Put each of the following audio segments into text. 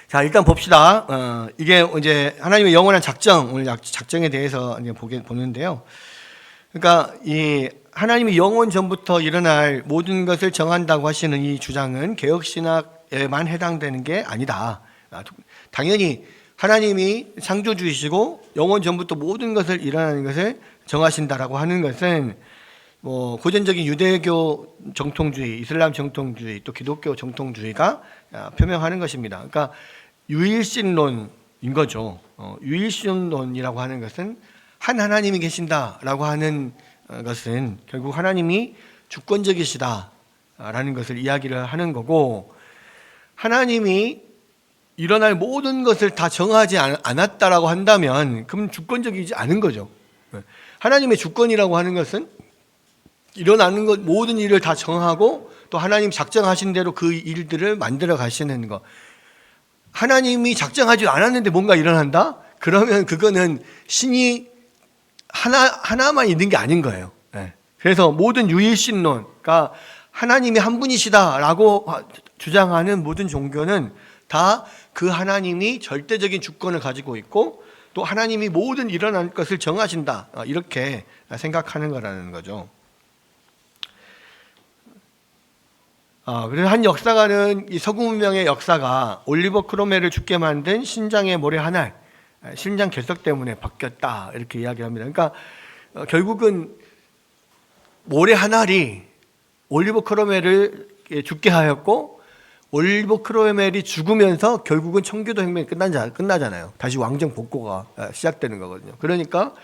자, 일단 봅시다. 이게 이제 하나님의 영원한 작정, 오늘 작정에 대해서 이제 보는데요. 그러니까 이 하나님이 영원 전부터 일어날 모든 것을 정한다고 하시는 이 주장은 개혁신학에만 해당되는 게 아니다. 당연히 하나님이 창조주이시고 영원 전부터 모든 것을 일어나는 것을 정하신다라고 하는 것은 뭐 고전적인 유대교 정통주의, 이슬람 정통주의, 또 기독교 정통주의가 표명하는 것입니다. 그러니까 유일신론인 거죠. 유일신론이라고 하는 것은 한 하나님이 계신다라고 하는 것은 결국 하나님이 주권적이시다라는 것을 이야기를 하는 거고, 하나님이 일어날 모든 것을 다 정하지 않았다라고 한다면 그럼 주권적이지 않은 거죠. 하나님의 주권이라고 하는 것은 일어나는 것 모든 일을 다 정하고 또 하나님 작정하신 대로 그 일들을 만들어 가시는 것. 하나님이 작정하지 않았는데 뭔가 일어난다? 그러면 그거는 신이 하나만 있는 게 아닌 거예요. 그래서 모든 유일신론, 그러니까 하나님이 한 분이시다라고 주장하는 모든 종교는 다 그 하나님이 절대적인 주권을 가지고 있고 또 하나님이 모든 일어날 것을 정하신다, 이렇게 생각하는 거라는 거죠. 그래서 한 역사가는 이 서구 문명의 역사가 올리버 크로메를 죽게 만든 신장의 모래 한 알, 신장 결석 때문에 바뀌었다, 이렇게 이야기합니다. 그러니까 결국은 모래 한 알이 올리버 크로메를 죽게 하였고, 올리버 크로멜이 죽으면서 결국은 청교도 혁명이 끝나잖아요. 다시 왕정 복고가 시작되는 거거든요. 그러니까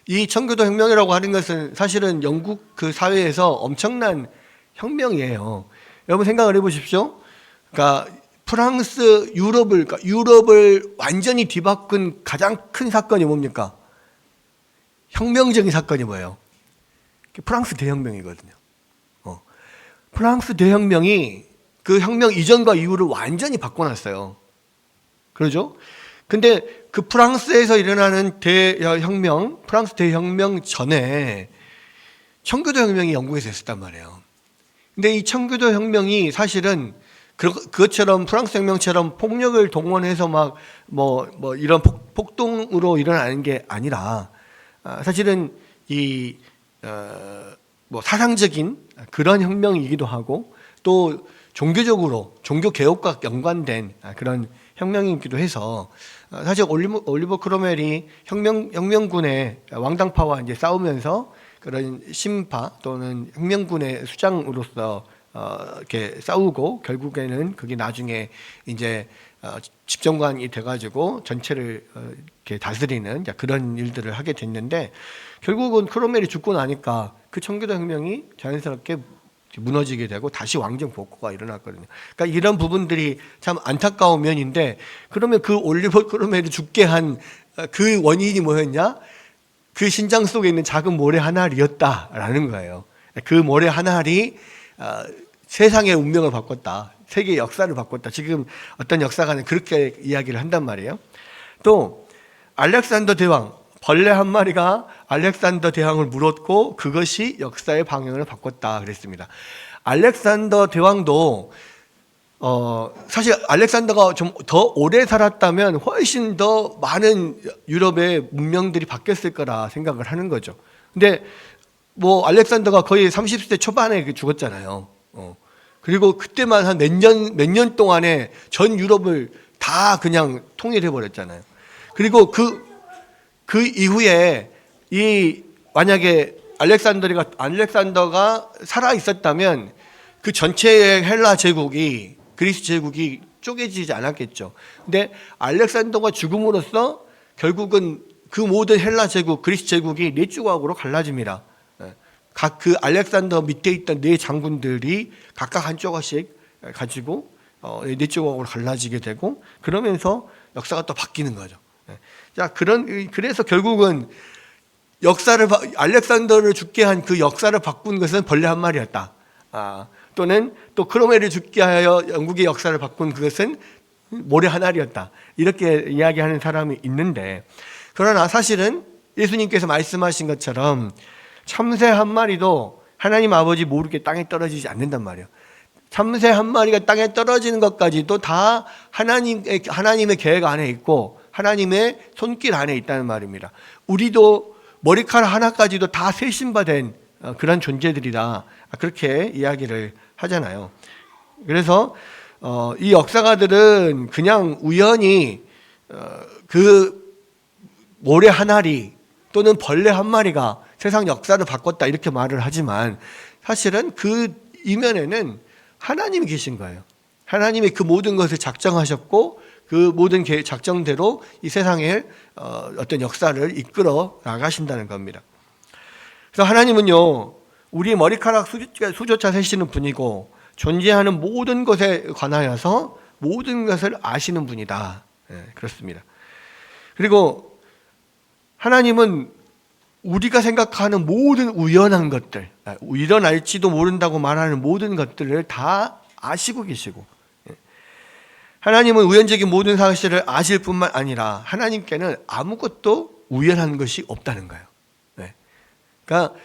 이 청교도 혁명이라고 하는 것은 사실은 영국 그 사회에서 엄청난 혁명이에요. 여러분 생각을 해보십시오. 그러니까 프랑스, 유럽을 완전히 뒤바꾼 가장 큰 사건이 뭡니까? 혁명적인 사건이 뭐예요? 프랑스 대혁명이거든요. 프랑스 대혁명이 그 혁명 이전과 이후를 완전히 바꿔놨어요. 그러죠? 근데 그 프랑스에서 일어나는 대혁명, 프랑스 대혁명 전에 청교도 혁명이 영국에서 있었단 말이에요. 근데 이 청교도 혁명이 사실은 그것처럼 프랑스 혁명처럼 폭력을 동원해서 막 이런 폭동으로 일어나는 게 아니라, 사실은 이 사상적인 그런 혁명이기도 하고 또 종교적으로 종교 개혁과 연관된 그런 혁명이기도 해서, 사실 올리버 크로멜이 혁명군의 왕당파와 이제 싸우면서 그런 신파 또는 혁명군의 수장으로서 이렇게 싸우고 결국에는 그게 나중에 이제 집정관이 돼가지고 전체를 이렇게 다스리는 그런 일들을 하게 됐는데, 결국은 크로멜이 죽고 나니까 그 청교도 혁명이 자연스럽게 무너지게 되고 다시 왕정 복고가 일어났거든요. 그러니까 이런 부분들이 참 안타까운 면인데, 그러면 그 올리버 크로멜을 죽게 한 그 원인이 뭐였냐? 그 신장 속에 있는 작은 모래 한 알이었다라는 거예요. 그 모래 한 알이 세상의 운명을 바꿨다, 세계의 역사를 바꿨다. 지금 어떤 역사가는 그렇게 이야기를 한단 말이에요. 또 알렉산더 대왕, 벌레 한 마리가 알렉산더 대왕을 물었고 그것이 역사의 방향을 바꿨다 그랬습니다. 알렉산더 대왕도 사실 알렉산더가 좀 더 오래 살았다면 훨씬 더 많은 유럽의 문명들이 바뀌었을 거라 생각을 하는 거죠. 근데 알렉산더가 거의 30세 초반에 죽었잖아요. 그리고 그때만 한 몇 년 동안에 전 유럽을 다 그냥 통일해 버렸잖아요. 그리고 그 이후에 만약에 알렉산더가 살아 있었다면 그 전체의 헬라 제국이, 그리스 제국이 쪼개지지 않았겠죠. 근데 알렉산더가 죽음으로써 결국은 그 모든 헬라 제국, 그리스 제국이 네 조각으로 갈라집니다. 각 그 알렉산더 밑에 있던 네 장군들이 각각 한 조각씩 가지고 네 조각으로 갈라지게 되고, 그러면서 역사가 또 바뀌는 거죠. 자, 그래서 결국은 알렉산더를 죽게 한 그 역사를 바꾼 것은 벌레 한 마리였다. 또는 또 크로멜을 죽게 하여 영국의 역사를 바꾼 그것은 모래 한 알이었다. 이렇게 이야기하는 사람이 있는데, 그러나 사실은 예수님께서 말씀하신 것처럼 참새 한 마리도 하나님 아버지 모르게 땅에 떨어지지 않는단 말이에요. 참새 한 마리가 땅에 떨어지는 것까지도 다 하나님의 계획 안에 있고 하나님의 손길 안에 있다는 말입니다. 우리도 머리카락 하나까지도 다 세심받은 그런 존재들이다. 그렇게 이야기를 하잖아요. 그래서 이 역사가들은 그냥 우연히 그 모래 한 알이 또는 벌레 한 마리가 세상 역사를 바꿨다 이렇게 말을 하지만 사실은 그 이면에는 하나님이 계신 거예요. 하나님이 그 모든 것을 작정하셨고 그 모든 작정대로 이 세상에 어떤 역사를 이끌어 나가신다는 겁니다. 그래서 하나님은요, 우리 머리카락 수조차 세시는 분이고 존재하는 모든 것에 관하여서 모든 것을 아시는 분이다. 그렇습니다. 그리고 하나님은 우리가 생각하는 모든 우연한 것들, 일어날지도 모른다고 말하는 모든 것들을 다 아시고 계시고, 하나님은 우연적인 모든 사실을 아실 뿐만 아니라 하나님께는 아무것도 우연한 것이 없다는 거예요. 그러니까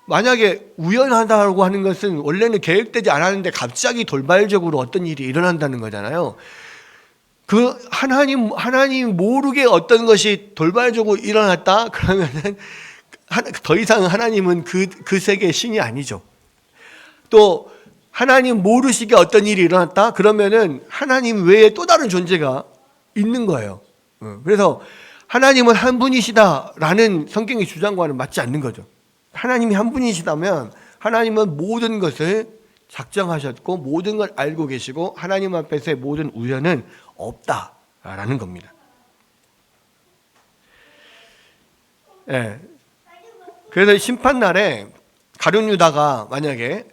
만약에 우연하다고 하는 것은 원래는 계획되지 않았는데 갑자기 돌발적으로 어떤 일이 일어난다는 거잖아요. 그 하나님 모르게 어떤 것이 돌발적으로 일어났다 그러면은 더 이상 하나님은 그 세계의 신이 아니죠. 또 하나님 모르시게 어떤 일이 일어났다 그러면은 하나님 외에 또 다른 존재가 있는 거예요. 그래서 하나님은 한 분이시다라는 성경의 주장과는 맞지 않는 거죠. 하나님이 한 분이시다면 하나님은 모든 것을 작정하셨고 모든 걸 알고 계시고 하나님 앞에서의 모든 우연은 없다라는 겁니다. 그래서 심판날에 가룟 유다가 만약에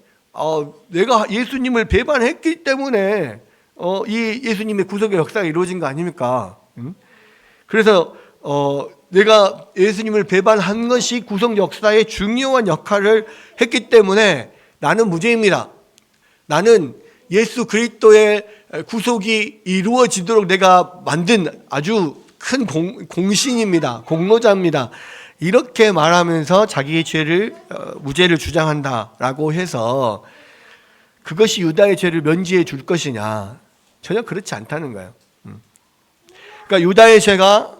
내가 예수님을 배반했기 때문에 이 예수님의 구속의 역사가 이루어진 거 아닙니까? 그래서 내가 예수님을 배반한 것이 구속 역사의 중요한 역할을 했기 때문에 나는 무죄입니다. 나는 예수 그리스도의 구속이 이루어지도록 내가 만든 아주 큰 공신입니다. 공로자입니다. 이렇게 말하면서 자기의 무죄를 주장한다라고 해서 그것이 유다의 죄를 면제해 줄 것이냐? 전혀 그렇지 않다는 거예요. 그러니까 유다의 죄가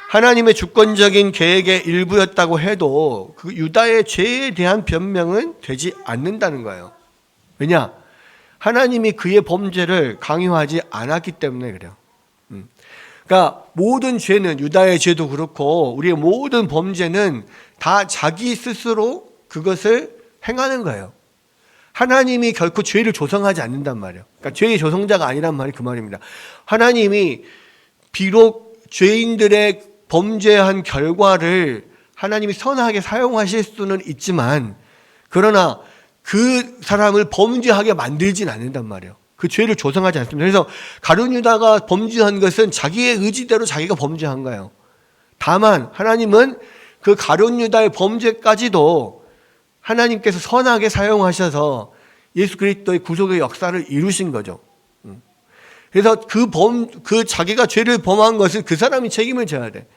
하나님의 주권적인 계획의 일부였다고 해도 그 유다의 죄에 대한 변명은 되지 않는다는 거예요. 왜냐? 하나님이 그의 범죄를 강요하지 않았기 때문에 그래요. 그러니까 모든 죄는 유다의 죄도 그렇고 우리의 모든 범죄는 다 자기 스스로 그것을 행하는 거예요. 하나님이 결코 죄를 조성하지 않는단 말이에요. 그러니까 죄의 조성자가 아니란 말이 그 말입니다. 하나님이 비록 죄인들의 범죄한 결과를 하나님이 선하게 사용하실 수는 있지만 그러나 그 사람을 범죄하게 만들진 않는단 말이에요. 그 죄를 조성하지 않습니다. 그래서 가룟 유다가 범죄한 것은 자기의 의지대로 자기가 범죄한 거예요. 다만 하나님은 그 가룟 유다의 범죄까지도 하나님께서 선하게 사용하셔서 예수 그리스도의 구속의 역사를 이루신 거죠. 그래서 그 자기가 죄를 범한 것은 그 사람이 책임을 져야 돼.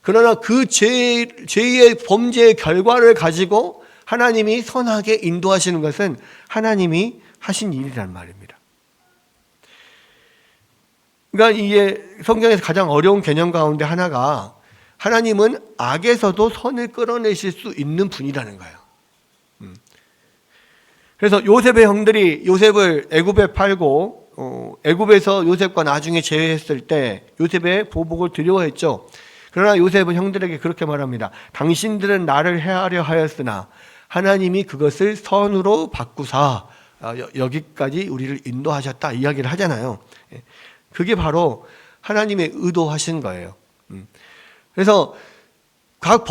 그러나 그 죄의 범죄의 결과를 가지고 하나님이 선하게 인도하시는 것은 하나님이 하신 일이란 말입니다. 그러니까 이게 성경에서 가장 어려운 개념 가운데 하나가 하나님은 악에서도 선을 끌어내실 수 있는 분이라는 거예요. 그래서 요셉의 형들이 요셉을 애굽에 팔고 애굽에서 요셉과 나중에 재회했을 때 요셉의 보복을 두려워했죠. 그러나 요셉은 형들에게 그렇게 말합니다. 당신들은 나를 해하려 하였으나 하나님이 그것을 선으로 바꾸사 여기까지 우리를 인도하셨다 이야기를 하잖아요. 그게 바로 하나님의 의도하신 거예요. 그래서 그러니까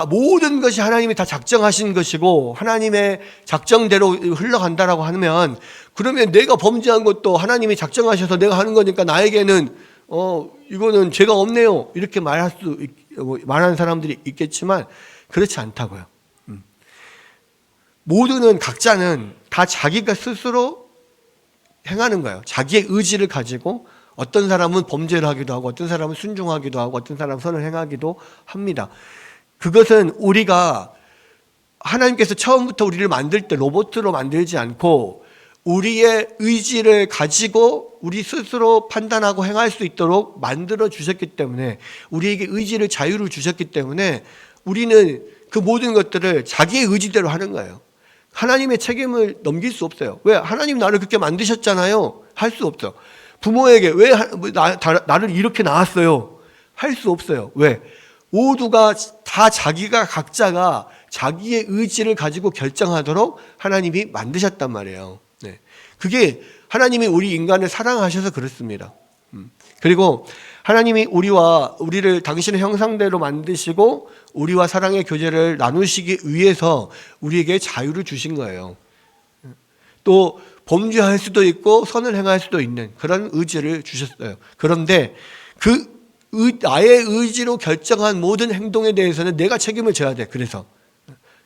모든 것이 하나님이 다 작정하신 것이고 하나님의 작정대로 흘러간다라고 하면 그러면 내가 범죄한 것도 하나님이 작정하셔서 내가 하는 거니까 나에게는 이거는 죄가 없네요 이렇게 말하는 사람들이 있겠지만 그렇지 않다고요. 모두는 각자는 다 자기가 스스로 행하는 거예요. 자기의 의지를 가지고 어떤 사람은 범죄를 하기도 하고 어떤 사람은 순종하기도 하고 어떤 사람은 선을 행하기도 합니다. 그것은 우리가 하나님께서 처음부터 우리를 만들 때 로봇으로 만들지 않고 우리의 의지를 가지고 우리 스스로 판단하고 행할 수 있도록 만들어 주셨기 때문에, 우리에게 의지를, 자유를 주셨기 때문에 우리는 그 모든 것들을 자기의 의지대로 하는 거예요. 하나님의 책임을 넘길 수 없어요. 왜? 하나님 나를 그렇게 만드셨잖아요. 할 수 없죠. 부모에게 왜 나를 이렇게 낳았어요? 할 수 없어요. 왜? 모두가 다 자기가 각자가 자기의 의지를 가지고 결정하도록 하나님이 만드셨단 말이에요. 네. 그게 하나님이 우리 인간을 사랑하셔서 그렇습니다. 그리고 하나님이 우리를 당신의 형상대로 만드시고 우리와 사랑의 교제를 나누시기 위해서 우리에게 자유를 주신 거예요. 또 범죄할 수도 있고 선을 행할 수도 있는 그런 의지를 주셨어요. 그런데 나의 의지로 결정한 모든 행동에 대해서는 내가 책임을 져야 돼.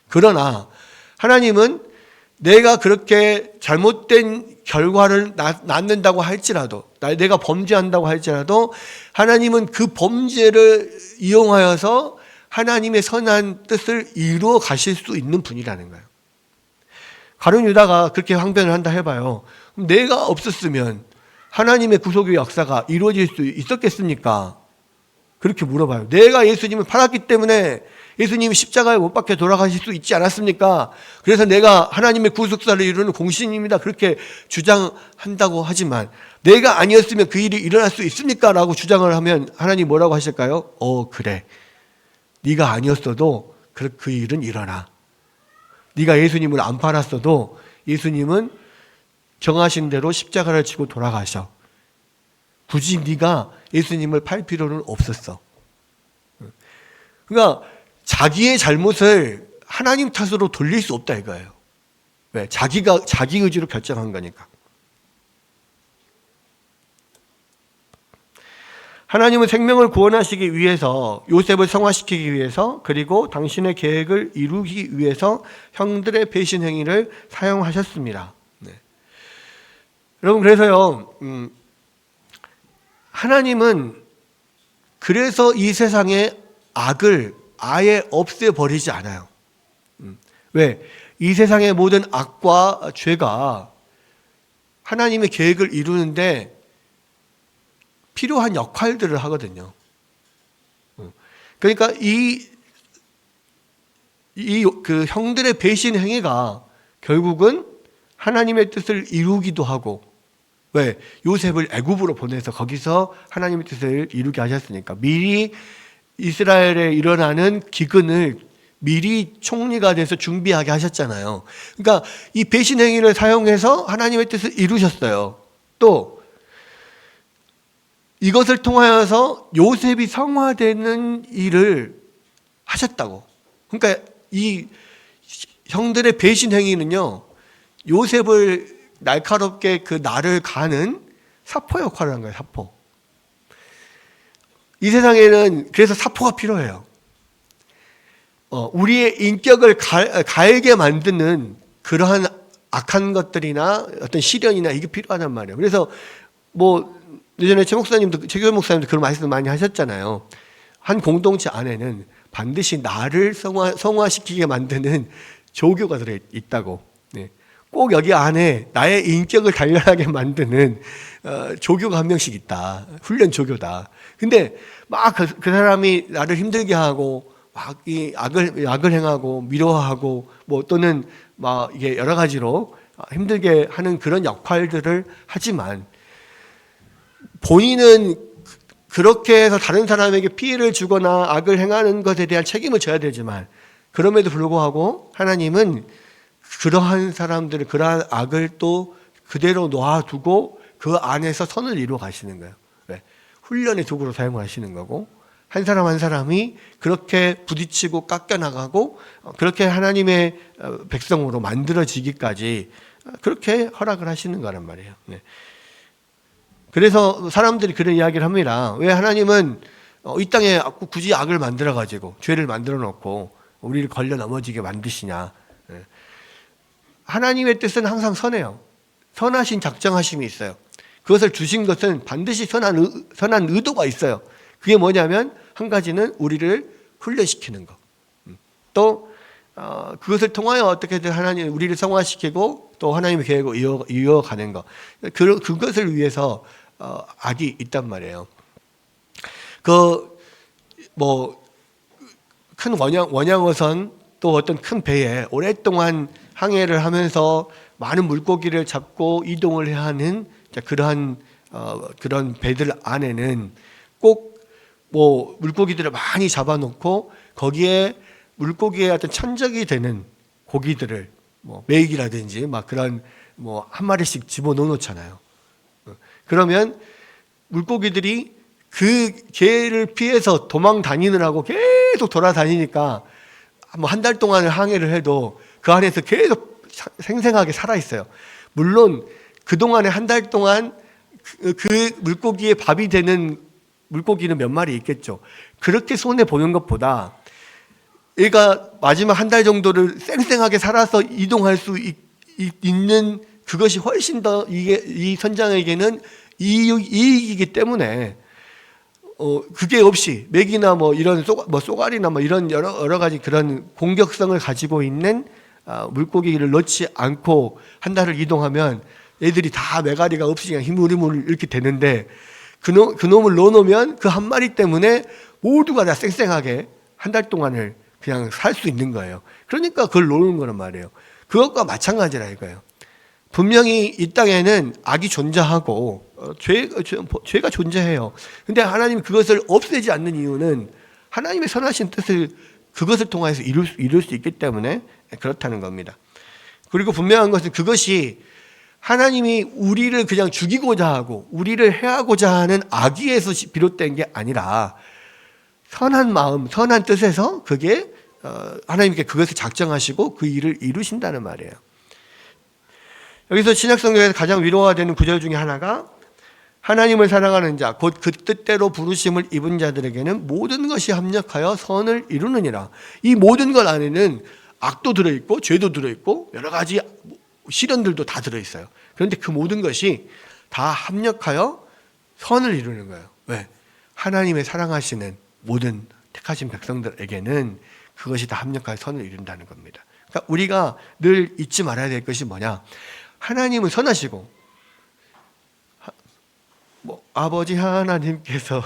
그러나 하나님은 내가 그렇게 잘못된 결과를 낳는다고 할지라도, 내가 범죄한다고 할지라도 하나님은 그 범죄를 이용하여서 하나님의 선한 뜻을 이루어 가실 수 있는 분이라는 거예요. 가룟 유다가 그렇게 항변을 한다 해봐요. 그럼 내가 없었으면 하나님의 구속의 역사가 이루어질 수 있었겠습니까? 그렇게 물어봐요. 내가 예수님을 팔았기 때문에 예수님이 십자가에 못 박혀 돌아가실 수 있지 않았습니까? 그래서 내가 하나님의 구속사를 이루는 공신입니다. 그렇게 주장한다고 하지만 내가 아니었으면 그 일이 일어날 수 있습니까? 라고 주장을 하면 하나님 뭐라고 하실까요? 그래. 네가 아니었어도 그 일은 일어나. 네가 예수님을 안 팔았어도 예수님은 정하신 대로 십자가를 지고 돌아가셔. 굳이 네가 예수님을 팔 필요는 없었어. 그러니까 자기의 잘못을 하나님 탓으로 돌릴 수 없다 이거예요. 왜? 자기 의지로 결정한 거니까. 하나님은 생명을 구원하시기 위해서, 요셉을 성화시키기 위해서, 그리고 당신의 계획을 이루기 위해서 형들의 배신 행위를 사용하셨습니다. 네. 여러분, 그래서요, 하나님은 그래서 이 세상에 악을 아예 없애버리지 않아요. 왜? 이 세상의 모든 악과 죄가 하나님의 계획을 이루는데 필요한 역할들을 하거든요. 그러니까 그 형들의 배신 행위가 결국은 하나님의 뜻을 이루기도 하고, 왜? 요셉을 애굽으로 보내서 거기서 하나님의 뜻을 이루게 하셨으니까. 미리 이스라엘에 일어나는 기근을 미리 총리가 돼서 준비하게 하셨잖아요. 그러니까 이 배신 행위를 사용해서 하나님의 뜻을 이루셨어요. 또 이것을 통하여서 요셉이 성화되는 일을 하셨다고. 그러니까 이 형들의 배신 행위는요, 요셉을 날카롭게 그 날을 가는 사포 역할을 한 거예요. 사포. 이 세상에는 그래서 사포가 필요해요. 우리의 인격을 갈게 만드는 그러한 악한 것들이나 어떤 시련이나 이게 필요하단 말이에요. 그래서 예전에 최교회 목사님도 그런 말씀 많이 하셨잖아요. 한 공동체 안에는 반드시 나를 성화시키게 만드는 조교가 들어있다고. 네. 꼭 여기 안에 나의 인격을 단련하게 만드는 조교가 한 명씩 있다. 훈련 조교다. 근데 막 그 사람이 나를 힘들게 하고 막 이 악을 행하고 미워하고 또는 막 이게 여러 가지로 힘들게 하는 그런 역할들을 하지만 본인은 그렇게 해서 다른 사람에게 피해를 주거나 악을 행하는 것에 대한 책임을 져야 되지만, 그럼에도 불구하고 하나님은 그러한 사람들을, 그러한 악을 또 그대로 놓아두고 그 안에서 선을 이루어 가시는 거예요. 왜? 훈련의 도구로 사용하시는 거고, 한 사람 한 사람이 그렇게 부딪히고 깎여나가고 그렇게 하나님의 백성으로 만들어지기까지 그렇게 허락을 하시는 거란 말이에요. 네. 그래서 사람들이 그런 이야기를 합니다. 왜 하나님은 이 땅에 굳이 악을 만들어가지고 죄를 만들어 놓고 우리를 걸려 넘어지게 만드시냐. 하나님의 뜻은 항상 선해요. 선하신 작정하심이 있어요. 그것을 주신 것은 반드시 선한 의도가 있어요. 그게 뭐냐면 한 가지는 우리를 훈련시키는 거. 또 그것을 통하여 어떻게든 하나님 우리를 성화시키고 또 하나님의 계획을 이어가는 것, 그것을 위해서 악이 있단 말이에요. 큰 원양어선 또 어떤 큰 배에 오랫동안 항해를 하면서 많은 물고기를 잡고 이동을 해야 하는 그런 배들 안에는 꼭 물고기들을 많이 잡아놓고 거기에 물고기의 어떤 천적이 되는 고기들을 메익이라든지 그런 한 마리씩 집어넣어놓잖아요. 그러면 물고기들이 그 개를 피해서 도망 다니느라고 계속 돌아다니니까 한 달 동안을 항해를 해도 그 안에서 계속 생생하게 살아있어요. 물론 그동안에 한 달 동안 그 물고기의 밥이 되는 물고기는 몇 마리 있겠죠. 그렇게 손해보는 것보다 얘가 마지막 한 달 정도를 쌩쌩하게 살아서 이동할 수 있는 그것이 훨씬 더 이 선장에게는 이익이기 때문에 그게 없이 맥이나 이런 쏘가리나 이런 여러 가지 그런 공격성을 가지고 있는 물고기를 넣지 않고 한 달을 이동하면 애들이 다 메가리가 없이 그냥 희물희물 이렇게 되는데 그놈을 넣어놓으면 그 한 마리 때문에 모두가 다 쌩쌩하게 한 달 동안을 그냥 살 수 있는 거예요. 그러니까 그걸 놓는 거란 말이에요. 그것과 마찬가지라 이거예요. 분명히 이 땅에는 악이 존재하고 죄가 존재해요. 근데 하나님이 그것을 없애지 않는 이유는 하나님의 선하신 뜻을 그것을 통해서 이룰 수 있기 때문에 그렇다는 겁니다. 그리고 분명한 것은 그것이 하나님이 우리를 그냥 죽이고자 하고 우리를 해하고자 하는 악의에서 비롯된 게 아니라 선한 마음, 선한 뜻에서 그게 하나님께 그것을 작정하시고 그 일을 이루신다는 말이에요. 여기서 신약성경에서 가장 위로가 되는 구절 중에 하나가 하나님을 사랑하는 자, 곧 그 뜻대로 부르심을 입은 자들에게는 모든 것이 합력하여 선을 이루느니라. 이 모든 것 안에는 악도 들어있고 죄도 들어있고 여러 가지 시련들도 다 들어있어요. 그런데 그 모든 것이 다 합력하여 선을 이루는 거예요. 왜? 하나님의 사랑하시는 모든 택하신 백성들에게는 그것이 다 합력하여 선을 이룬다는 겁니다. 그러니까 우리가 늘 잊지 말아야 될 것이 뭐냐? 하나님은 선하시고 아버지 하나님께서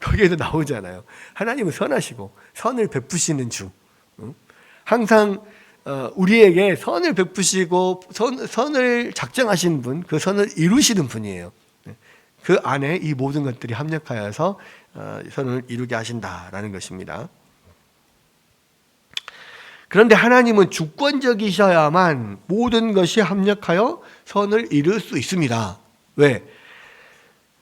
거기에도 나오잖아요. 하나님은 선하시고 선을 베푸시는 주. 항상 우리에게 선을 베푸시고 선을 작정하시는 분, 그 선을 이루시는 분이에요. 그 안에 이 모든 것들이 합력하여서 선을 이루게 하신다라는 것입니다. 그런데 하나님은 주권적이셔야만 모든 것이 합력하여 선을 이룰 수 있습니다. 왜?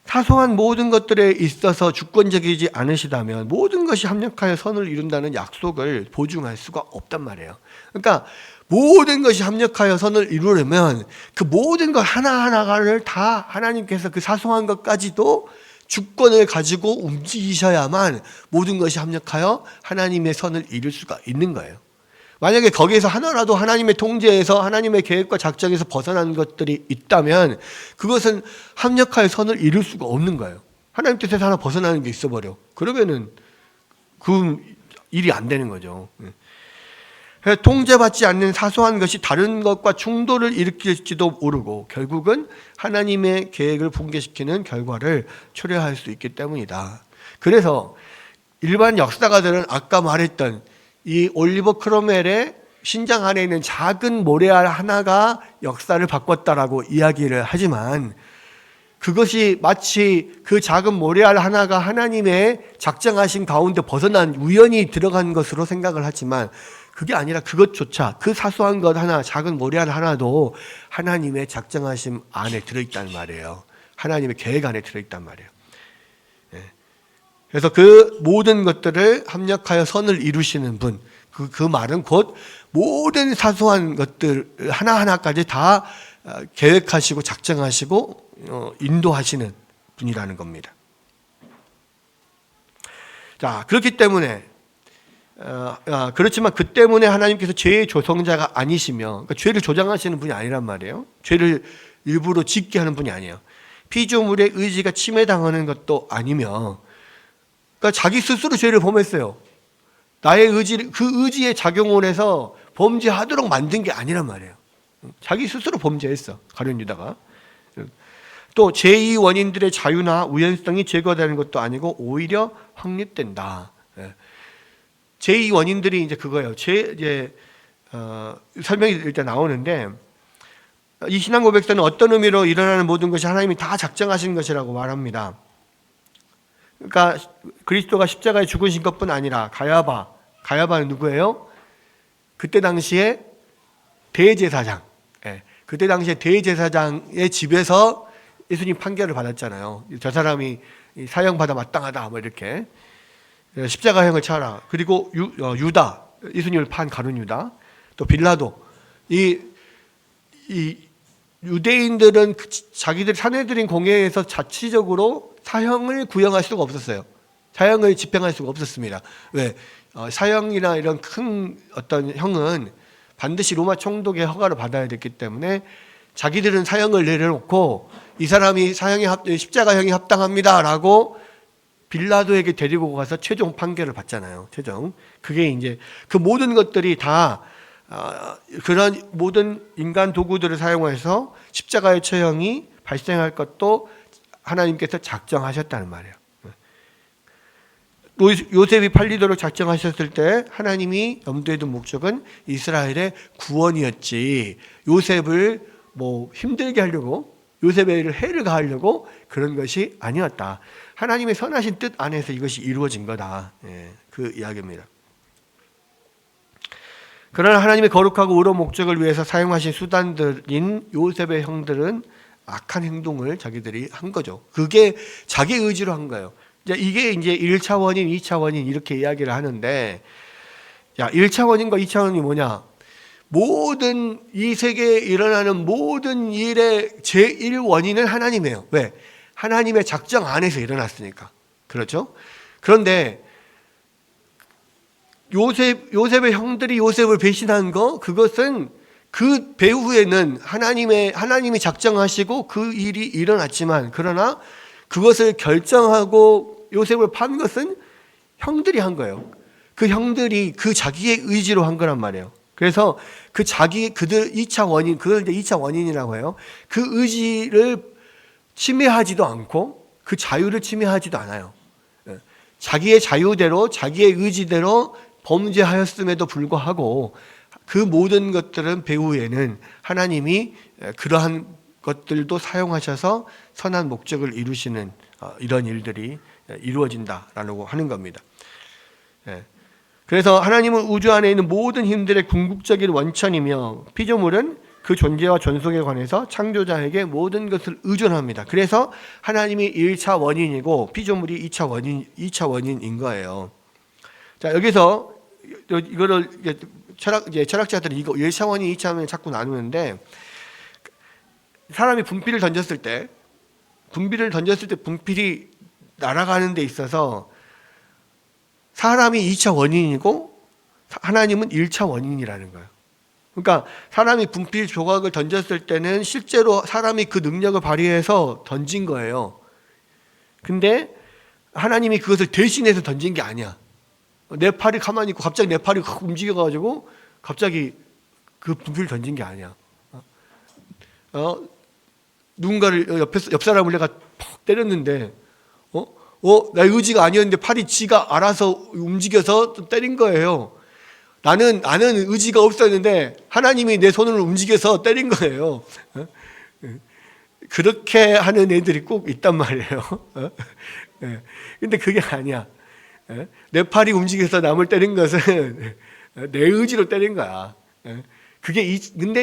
사소한 모든 것들에 있어서 주권적이지 않으시다면 모든 것이 합력하여 선을 이룬다는 약속을 보증할 수가 없단 말이에요. 그러니까 모든 것이 합력하여 선을 이루려면 그 모든 것 하나하나를 다 하나님께서 그 사소한 것까지도 주권을 가지고 움직이셔야만 모든 것이 합력하여 하나님의 선을 이룰 수가 있는 거예요. 만약에 거기에서 하나라도 하나님의 통제에서 하나님의 계획과 작정에서 벗어난 것들이 있다면 그것은 합력하여 선을 이룰 수가 없는 거예요. 하나님 뜻에서 하나 벗어나는 게 있어버려. 그러면은 그 일이 안 되는 거죠. 통제받지 않는 사소한 것이 다른 것과 충돌을 일으킬지도 모르고 결국은 하나님의 계획을 붕괴시키는 결과를 초래할 수 있기 때문이다. 그래서 일반 역사가들은 아까 말했던 이 올리버 크로멜의 신장 안에 있는 작은 모래알 하나가 역사를 바꿨다라고 이야기를 하지만 그것이 마치 그 작은 모래알 하나가 하나님의 작정하신 가운데 벗어난 우연히 들어간 것으로 생각을 하지만 그게 아니라 그것조차 그 사소한 것 하나, 작은 모래알 하나도 하나님의 작정하심 안에 들어있다는 말이에요. 하나님의 계획 안에 들어있단 말이에요. 그래서 그 모든 것들을 합력하여 선을 이루시는 분, 그 말은 곧 모든 사소한 것들 하나하나까지 다 계획하시고 작정하시고 인도하시는 분이라는 겁니다. 자, 그렇기 때문에 그렇지만 그 때문에 하나님께서 죄의 조성자가 아니시며 그러니까 죄를 조장하시는 분이 아니란 말이에요. 죄를 일부러 짓게 하는 분이 아니에요. 피조물의 의지가 침해당하는 것도 아니며 그러니까 자기 스스로 죄를 범했어요. 나의 그 의지에 작용을 해서 범죄하도록 만든 게 아니란 말이에요. 자기 스스로 범죄했어, 가룟 유다가. 또 제2 원인들의 자유나 우연성이 제거되는 것도 아니고 오히려 확립된다. 제2 원인들이 이제 그거예요. 설명이 일단 나오는데, 이 신앙 고백서는 어떤 의미로 일어나는 모든 것이 하나님이 다 작정하신 것이라고 말합니다. 그러니까 그리스도가 십자가에 죽으신 것뿐 아니라 가야바는 누구예요? 그때 당시에 대제사장, 그때 당시에 대제사장의 집에서 예수님 판결을 받았잖아요. 저 사람이 사형받아 마땅하다, 뭐 이렇게 십자가형을 쳐라. 그리고 유다, 예수님을 판 가룟 유다, 또 빌라도. 이 유대인들은 자기들 사내들인 공회에서 자치적으로 사형을 구형할 수가 없었어요. 사형을 집행할 수가 없었습니다. 왜? 사형이나 이런 큰 어떤 형은 반드시 로마 총독의 허가를 받아야 됐기 때문에 자기들은 사형을 내려놓고 이 사람이 십자가형이 합당합니다라고 빌라도에게 데리고 가서 최종 판결을 받잖아요. 그게 이제 그 모든 것들이 다 그런 모든 인간 도구들을 사용해서 십자가의 처형이 발생할 것도 하나님께서 작정하셨다는 말이에요. 요셉이 팔리도록 작정하셨을 때 하나님이 염두에 둔 목적은 이스라엘의 구원이었지, 요셉을 뭐 힘들게 하려고, 요셉의 해를 가하려고 그런 것이 아니었다. 하나님의 선하신 뜻 안에서 이것이 이루어진 거다. 그 이야기입니다. 그러나 하나님의 거룩하고 의로운 목적을 위해서 사용하신 수단들인 요셉의 형들은 악한 행동을 자기들이 한 거죠. 그게 자기 의지로 한 거예요. 이게 이제 1차 원인, 2차 원인 이렇게 이야기를 하는데, 1차 원인과 2차 원인이 뭐냐? 모든 이 세계에 일어나는 모든 일의 제1원인은 하나님이에요. 왜? 하나님의 작정 안에서 일어났으니까. 그렇죠? 그런데 요셉의 형들이 요셉을 배신한 거, 그것은 그 배후에는 하나님이 작정하시고 그 일이 일어났지만, 그러나 그것을 결정하고 요셉을 판 것은 형들이 한 거예요. 그 형들이 그 자기의 의지로 한 거란 말이에요. 그래서 그들 2차 원인, 그걸 이제 2차 원인이라고 해요. 그 의지를 침해하지도 않고 그 자유를 침해하지도 않아요. 자기의 자유대로, 자기의 의지대로 범죄하였음에도 불구하고 그 모든 것들은 배후에는 하나님이 그러한 것들도 사용하셔서 선한 목적을 이루시는 이런 일들이 이루어진다라고 하는 겁니다. 그래서 하나님은 우주 안에 있는 모든 힘들의 궁극적인 원천이며, 피조물은 그 존재와 존속에 관해서 창조자에게 모든 것을 의존합니다. 그래서 하나님이 1차 원인이고 피조물이 2차 원인인 거예요. 자, 여기서 이거를 철학자들은 이거 1차 원인, 2차 원인 자꾸 나누는데, 사람이 분필을 던졌을 때 분필이 날아가는 데 있어서 사람이 2차 원인이고 하나님은 1차 원인이라는 거예요. 그러니까 사람이 분필 조각을 던졌을 때는 실제로 사람이 그 능력을 발휘해서 던진 거예요. 근데 하나님이 그것을 대신해서 던진 게 아니야. 내 팔이 가만히 있고 갑자기 내 팔이 움직여가지고 갑자기 그 분필을 던진 게 아니야. 누군가를 옆 사람을 내가 팍 때렸는데, 나의 의지가 아니었는데 팔이 지가 알아서 움직여서 때린 거예요. 나는 의지가 없었는데 하나님이 내 손을 움직여서 때린 거예요. 그렇게 하는 애들이 꼭 있단 말이에요. 근데 그게 아니야. 내 팔이 움직여서 남을 때린 것은 내 의지로 때린 거야. 근데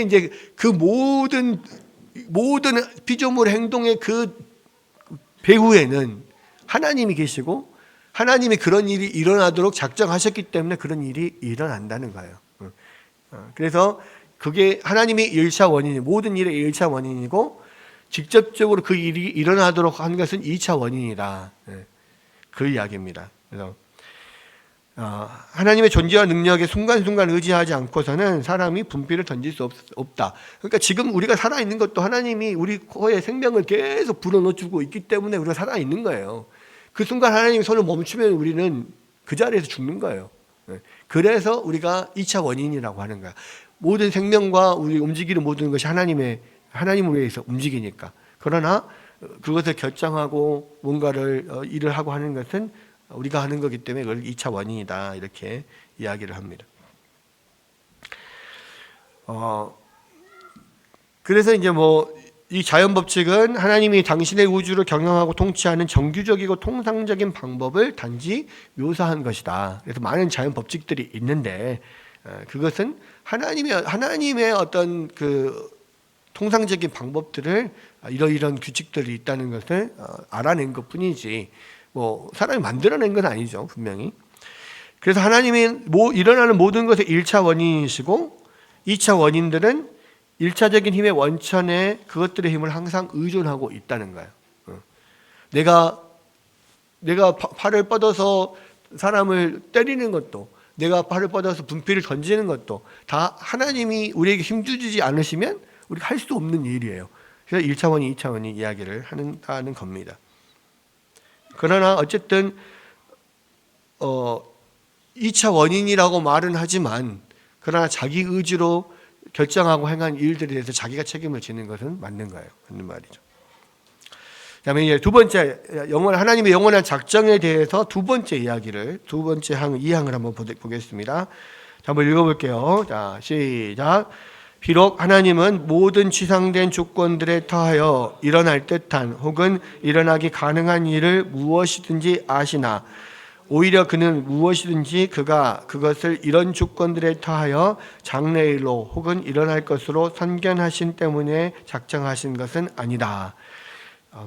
이제 그 모든 피조물 행동의 그 배후에는 하나님이 계시고 하나님이 그런 일이 일어나도록 작정하셨기 때문에 그런 일이 일어난다는 거예요. 그래서 그게 하나님이 1차 원인이, 모든 일의 1차 원인이고 직접적으로 그 일이 일어나도록 한 것은 2차 원인이다. 그 이야기입니다. 그래서 하나님의 존재와 능력에 순간순간 의지하지 않고서는 사람이 분필을 던질 수 없다. 그러니까 지금 우리가 살아있는 것도 하나님이 우리 코에 생명을 계속 불어넣어주고 있기 때문에 우리가 살아있는 거예요. 그 순간 하나님이 손을 멈추면 우리는 그 자리에서 죽는 거예요. 그래서 우리가 2차 원인이라고 하는 거야. 모든 생명과 우리 움직이는 모든 것이 하나님을 위해서 움직이니까. 그러나 그것을 결정하고 뭔가를 일을 하고 하는 것은 우리가 하는 거기 때문에 그걸 2차 원인이다 이렇게 이야기를 합니다. 그래서 이제 이 자연 법칙은 하나님이 당신의 우주를 경영하고 통치하는 정규적이고 통상적인 방법을 단지 묘사한 것이다. 그래서 많은 자연 법칙들이 있는데 그것은 하나님의 어떤 그 통상적인 방법들을 이런 규칙들이 있다는 것을 알아낸 것뿐이지 사람이 만들어낸 건 아니죠, 분명히. 그래서 하나님이 일어나는 모든 것의 1차 원인이시고 2차 원인들은 1차적인 힘의 원천에 그것들의 힘을 항상 의존하고 있다는 거예요. 내가 팔을 뻗어서 사람을 때리는 것도, 내가 팔을 뻗어서 분필을 던지는 것도 다 하나님이 우리에게 힘주지 않으시면 우리가 할 수 없는 일이에요. 그래서 1차 원인, 2차 원인 이야기를 하는 겁니다. 그러나 어쨌든 2차 원인이라고 말은 하지만 그러나 자기 의지로 결정하고 행한 일들에 대해서 자기가 책임을 지는 것은 맞는 거예요. 맞는 말이죠. 그다음에 이제 두 번째, 하나님의 영원한 작정에 대해서 두 번째 2항을 한번 보겠습니다. 자, 한번 읽어볼게요. 자, 시작. 비록 하나님은 모든 치상된 조건들에 더하여 일어날 듯한 혹은 일어나기 가능한 일을 무엇이든지 아시나 오히려 그는 무엇이든지 그가 그것을 이런 조건들에 더하여 장래일로 혹은 일어날 것으로 선견하신 때문에 작정하신 것은 아니다.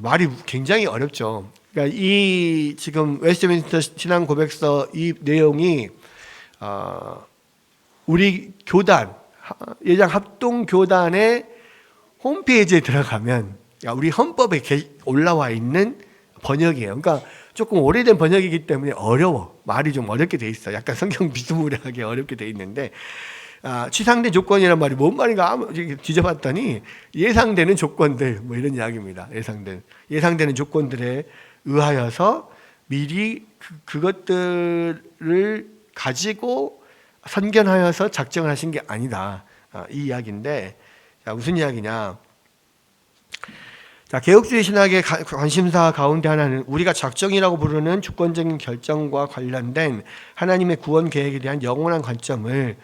말이 굉장히 어렵죠. 그러니까 이 지금 웨스트민스터 신앙 고백서 이 내용이 우리 교단 예장 합동 교단의 홈페이지에 들어가면 우리 헌법에 올라와 있는 번역이에요. 그러니까 조금 오래된 번역이기 때문에 어려워. 말이 좀 어렵게 돼 있어. 약간 성경 비스무리하게 어렵게 돼 있는데 치상된 조건이란 말이 뭔 말인가 뒤져봤더니 예상되는 조건들 이런 이야기입니다. 예상되는 조건들에 의하여서 미리 그것들을 가지고 선견하여서 작정을 하신 게 아니다. 이 이야기인데 무슨 이야기냐. 자, 개혁주의 신학의 관심사 가운데 하나는 우리가 작정이라고 부르는 주권적인 결정과 관련된 하나님의 구원 계획에 대한 영원한 관점이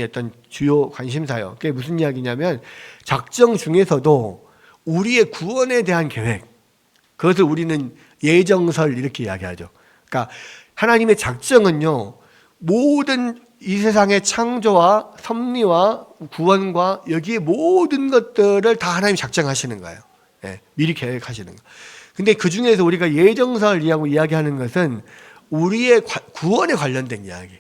어떤 주요 관심사예요. 그게 무슨 이야기냐면 작정 중에서도 우리의 구원에 대한 계획, 그것을 우리는 예정설 이렇게 이야기하죠. 그러니까 하나님의 작정은요, 모든 이 세상의 창조와 섭리와 구원과 여기에 모든 것들을 다 하나님이 작정하시는 거예요. 미리 계획하시는 거. 근데 그 중에서 우리가 예정설이라고 이야기하는 것은 우리의 구원에 관련된 이야기.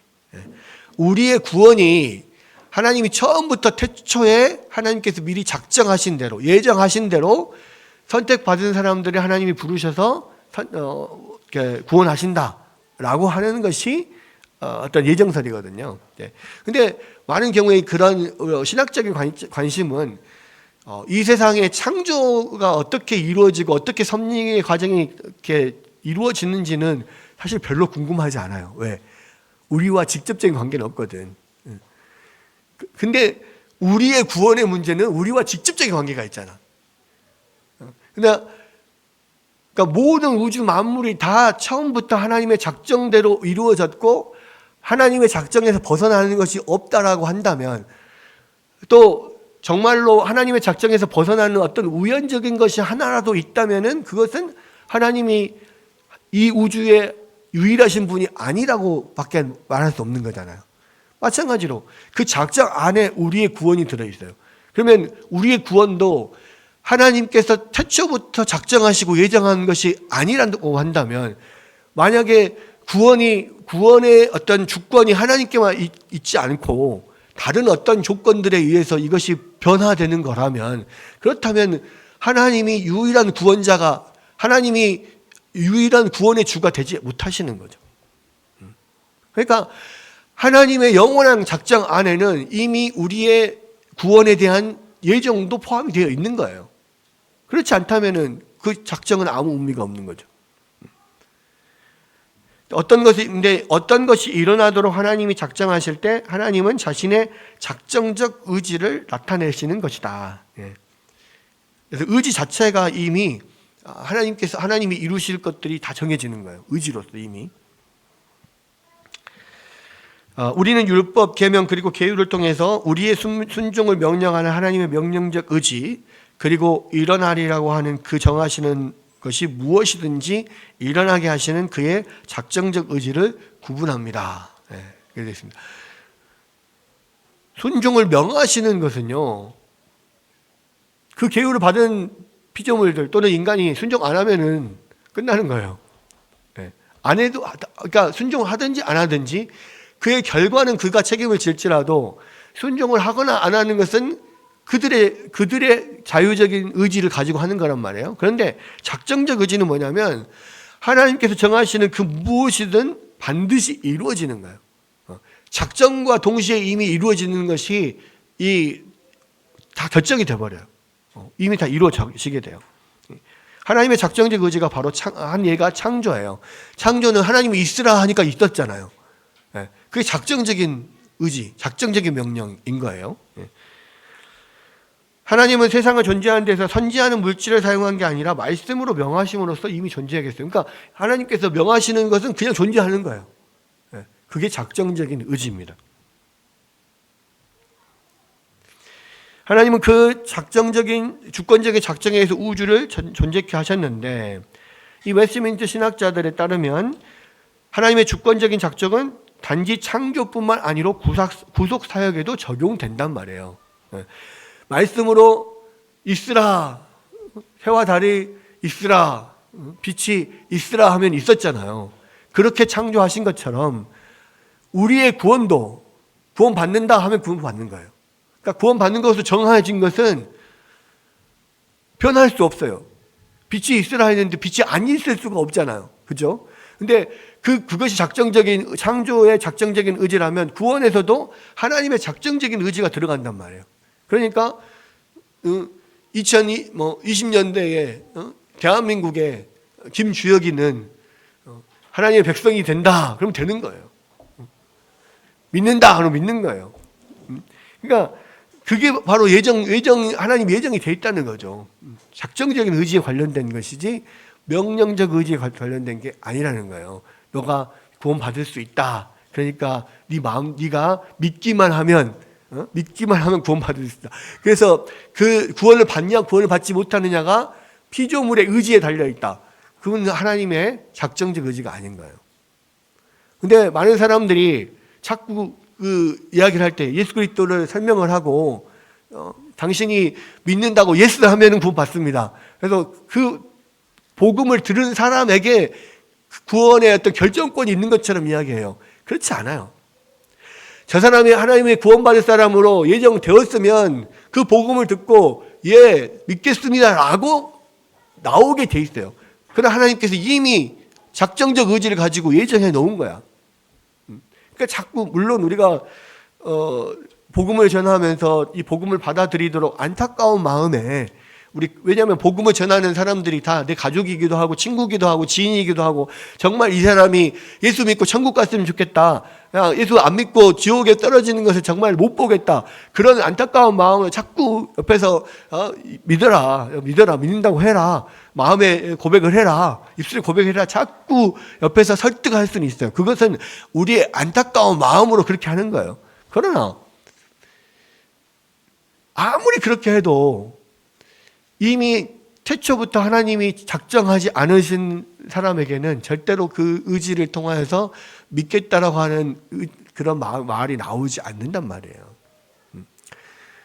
우리의 구원이 하나님이 처음부터 태초에 하나님께서 미리 작정하신 대로, 예정하신 대로 선택받은 사람들이 하나님이 부르셔서 구원하신다라고 하는 것이 어떤 예정설이거든요. 근데 많은 경우에 그런 신학적인 관심은 이 세상의 창조가 어떻게 이루어지고 어떻게 섭리의 과정이 이렇게 이루어지는지는 사실 별로 궁금하지 않아요. 왜? 우리와 직접적인 관계는 없거든. 근데 우리의 구원의 문제는 우리와 직접적인 관계가 있잖아. 그러니까 모든 우주 만물이 다 처음부터 하나님의 작정대로 이루어졌고 하나님의 작정에서 벗어나는 것이 없다라고 한다면 또 정말로 하나님의 작정에서 벗어나는 어떤 우연적인 것이 하나라도 있다면은 그것은 하나님이 이 우주의 유일하신 분이 아니라고 밖에 말할 수 없는 거잖아요. 마찬가지로 그 작정 안에 우리의 구원이 들어있어요. 그러면 우리의 구원도 하나님께서 태초부터 작정하시고 예정한 것이 아니라고 한다면 만약에 구원의 어떤 주권이 하나님께만 있지 않고 다른 어떤 조건들에 의해서 이것이 변화되는 거라면 그렇다면 하나님이 유일한 구원자가 하나님이 유일한 구원의 주가 되지 못하시는 거죠. 그러니까 하나님의 영원한 작정 안에는 이미 우리의 구원에 대한 예정도 포함이 되어 있는 거예요. 그렇지 않다면은 그 작정은 아무 의미가 없는 거죠. 근데 어떤 것이 일어나도록 하나님이 작정하실 때 하나님은 자신의 작정적 의지를 나타내시는 것이다. 예. 그래서 의지 자체가 이미 하나님이 이루실 것들이 다 정해지는 거예요. 의지로서 이미. 우리는 율법, 계명 그리고 계율을 통해서 우리의 순종을 명령하는 하나님의 명령적 의지, 그리고 일어나리라고 하는 그 정하시는 것이 무엇이든지 일어나게 하시는 그의 작정적 의지를 구분합니다. 네, 그렇게 되어 있습니다. 순종을 명하시는 것은요, 그 계율을 받은 피조물들 또는 인간이 순종 안 하면은 끝나는 거예요. 네. 안 해도, 그러니까 순종을 하든지 안 하든지 그의 결과는 그가 책임을 질지라도 순종을 하거나 안 하는 것은 그들의 자유적인 의지를 가지고 하는 거란 말이에요. 그런데 작정적 의지는 뭐냐면 하나님께서 정하시는 그 무엇이든 반드시 이루어지는 거예요. 작정과 동시에 이미 이루어지는 것이 다 결정이 돼버려요. 이미 다 이루어지게 돼요. 하나님의 작정적 의지가 바로 한 예가 창조예요. 창조는 하나님이 있으라 하니까 있었잖아요. 그게 작정적인 의지, 작정적인 명령인 거예요. 하나님은 세상을 존재하는 데서 선지하는 물질을 사용한 게 아니라 말씀으로 명하심으로써 이미 존재하겠어요. 그러니까 하나님께서 명하시는 것은 그냥 존재하는 거예요. 그게 작정적인 의지입니다. 하나님은 그 주권적인 작정에 의해서 우주를 존재케 하셨는데, 이 웨스트민스터 신학자들에 따르면 하나님의 주권적인 작정은 단지 창조뿐만 아니라 구속 사역에도 적용된단 말이에요. 말씀으로 있으라, 해와 달이 있으라, 빛이 있으라 하면 있었잖아요. 그렇게 창조하신 것처럼 우리의 구원도 구원받는다 하면 구원받는 거예요. 그러니까 구원받는 것으로 정해진 것은 변할 수 없어요. 빛이 있으라 했는데 빛이 안 있을 수가 없잖아요. 그죠? 근데 그것이 창조의 작정적인 의지라면 구원에서도 하나님의 작정적인 의지가 들어간단 말이에요. 그러니까 20년대에 대한민국의 김주혁이는 하나님의 백성이 된다 그러면 되는 거예요. 믿는다 그러면 믿는 거예요. 그러니까 그게 바로 하나님 예정이 돼 있다는 거죠. 작정적인 의지에 관련된 것이지 명령적 의지에 관련된 게 아니라는 거예요. 너가 구원받을 수 있다. 그러니까 네가 믿기만 하면 구원받을 수 있다. 그래서 그 구원을 받냐 구원을 받지 못하느냐가 피조물의 의지에 달려 있다. 그건 하나님의 작정적 의지가 아닌 거예요. 근데 많은 사람들이 자꾸 이야기를 할 때 예수 그리스도를 설명을 하고 당신이 믿는다고 예스 하면은 구원받습니다. 그래서 그 복음을 들은 사람에게 구원의 어떤 결정권이 있는 것처럼 이야기해요. 그렇지 않아요. 저 사람이 하나님의 구원받을 사람으로 예정되었으면 그 복음을 듣고 믿겠습니다라고 나오게 돼 있어요. 그러나 하나님께서 이미 작정적 의지를 가지고 예정해 놓은 거야. 그러니까 자꾸 물론 우리가 복음을 전하면서 이 복음을 받아들이도록 안타까운 마음에 왜냐하면 복음을 전하는 사람들이 다 내 가족이기도 하고 친구이기도 하고 지인이기도 하고 정말 이 사람이 예수 믿고 천국 갔으면 좋겠다. 예수 안 믿고 지옥에 떨어지는 것을 정말 못 보겠다. 그런 안타까운 마음을 자꾸 옆에서 믿는다고 해라. 마음에 고백을 해라. 입술에 고백해라. 자꾸 옆에서 설득할 수는 있어요. 그것은 우리의 안타까운 마음으로 그렇게 하는 거예요. 그러나 아무리 그렇게 해도 이미 태초부터 하나님이 작정하지 않으신 사람에게는 절대로 그 의지를 통하여서 믿겠다라고 하는 그런 말이 나오지 않는단 말이에요.